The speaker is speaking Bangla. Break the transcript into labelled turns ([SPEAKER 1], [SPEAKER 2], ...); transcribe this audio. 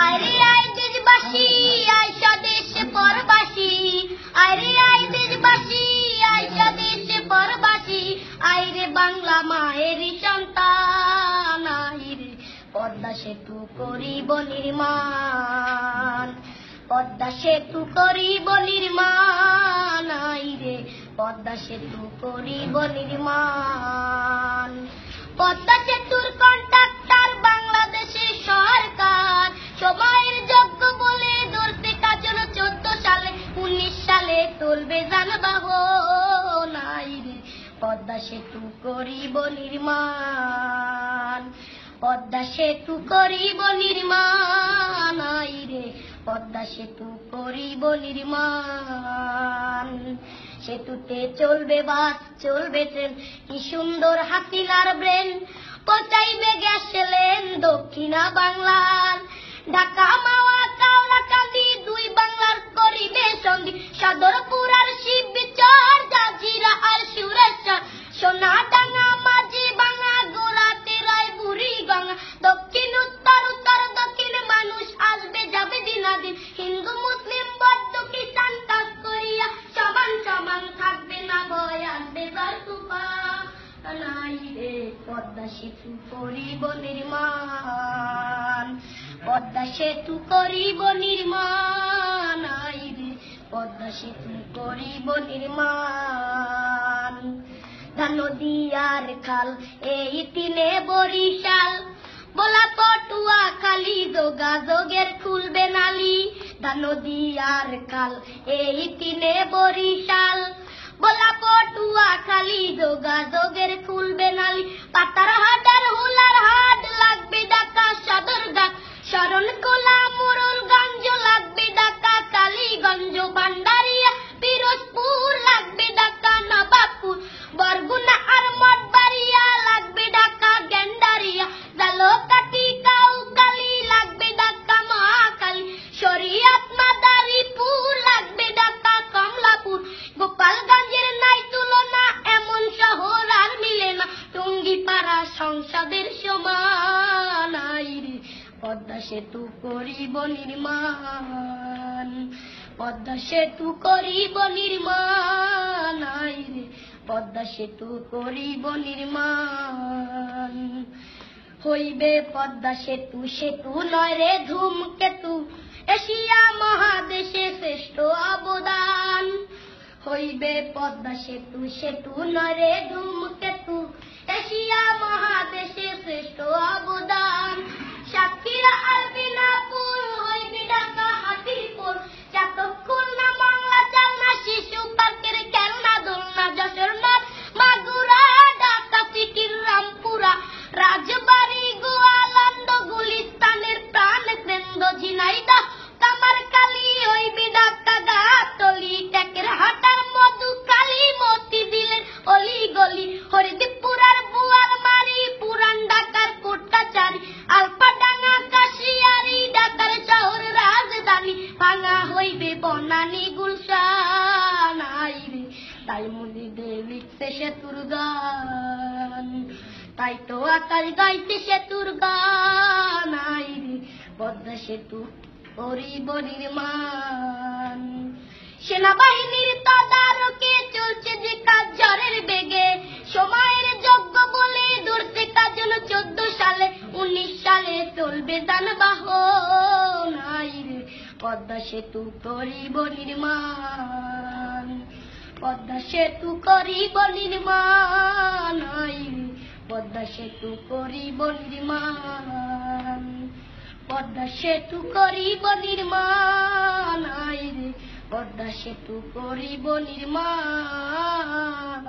[SPEAKER 1] আরে আই দেশবাসী আয় স্বদেশে পরবাসী, আরে আই দেশবাসী আয় স্বদেশে পরবাসী, আইরে বাংলা মায়ের সন্তান, আইরে পদ্মা সেতু করিব নির্মাণ, পদ্মা সেতু করিব নির্মাণ, আইরে পদ্মা সেতু করিব নির্মাণ। পদ্মা সেতুর কন্ট্রাক্টর বাংলাদেশের সরকার, সময়ের যোগ্য বলে ধরতে কাজল 14 সালে, 19 সালে তুলবে যানবাহন, আইরে পদ্মা সেতু করিব নির্মাণ, পদ্মা সেতু করিব নির্মাণ, আইরে পদ্মা সেতু করিব নির্মাণ। সেতুতে চলবে বাস চলবে ট্রেন, কি সুন্দর হাসিনার ব্রেন, পৌঁছাইবে গ্যাস লেন দক্ষিণা বাংলার, ঢাকা মাওয়া কাউরাকান্দি দুই বাংলার করিবে সঙ্গী, সদরপুর আর শিবচর জাজিরা আর সুরেশ্বর, সোনাডাঙ্গা মাঝি ভাঙা গোলাতে রায় বুড়ি গঙ্গা, দক্ষিণ উত্তর উত্তর দক্ষিণ মানুষ আসবে যাবে দিনাদিন, হিন্দু মুসলিম বৌদ্ধ খ্রিস্টান কাজ করিয়া সমান সমান থাকবে না ভয় আসবে তার তুফান, আইরে পদ্মা সেতু করিব নির্মাণ, পদ্মা সেতু করিব নির্মাণ, আইরে পদ্মা সেতু করিব নির্মাণ। নদী আর খাল এই তিনে বরিশাল, বলা পটুয়া খালি যোগাযোগের খুলবে নালি, নদী আর খাল এই তিনে বরিশাল, বলা পটুয়া খালি যোগাযোগের খুলবে নালি, পাতার হাট আর হুলার হাট লাগবে ঢাকা সদরঘাট, শরণখোলা মোড়লগঞ্জ লাগবে ঢাকা কালীগঞ্জ, ভান্ডারিয়া পিরোজপুর লাগবে ঢাকা নবাবপুর, বরগুনা আর মঠবাড়িয়া লাগবে ঢাকা গেন্ডারিয়া, জালকাঠি কাউখালী লাগবে ঢাকা মহাখালী, শরীয়ত মাদারীপুর লাগবে ঢাকা কমলাপুর, গোপালগঞ্জের নাই তুলনা এমন শহর আর মিলে না, টুঙ্গিপাড়া সংসদের সমান, আইরে পদ্মা সেতু করিব নির্মাণ, পদ্মা সেতু করিব নির্মাণ, আইরে পদ্মা সেতু করিব নির্মাণ। হইবে পদ্মা সেতু সেতু নয় রে ধূমকেতু, এশিয়া মহাদেশে শ্রেষ্ঠ অবদান, হইবে পদ্মা সেতু সেতু নয় রে ধূমকেতু, এশিয়া মহাদেশে শ্রেষ্ঠ অবদান। সাতক্ষীরা আর বিনাপুর হইবে ঢাকা হাতিরপুর, চাতক না বাংলা চালনা শিশু পার্কের খেলনা দোলনা, যশোর নদ মাগুরা ঢাকা সিটির রামপুরা, রাজবাড়ি গোয়ালন্দ গুলিস্তানের প্রাণ কেন্দ্র, ঝিনাইদহ কামারখালী হইবে ঢাকা গাবতলী, টেকের হাটার মধুখালী মতিঝিলের অলি গলি, হরিদীপুর আর বুয়ালমারি পুরান ঢাকার কোটকাচারী, আলফাডাঙ্গা কাশিয়ারি ঢাকার শহর রাজধানী, ভাঙা হইবে বনানী গুলশান, আইরে তাই মুজিদে লিখছে সেতুর গান, তাই তো আকাশ গাইতে সেতুর গান, আইরে পদ্মা সেতু করিব নির্মাণ। সেনাবাহিনীর তদারকে চলছে যে কাজ ঝড়ের বেগে, সময়ের যোগ্য বলে ধরতে কাজল 14 সালে, 19 সালে চলবে যানবাহন, আইরে পদ্মা সেতু করিব নির্মাণ, পদ্মা সেতু করিব নির্মাণ, আইরে পদ্মা সেতু করিব নির্মাণ, পদ্মা সেতু করিব নির্মাণ, আইরে পদ্মা সেতু করিব নির্মাণ।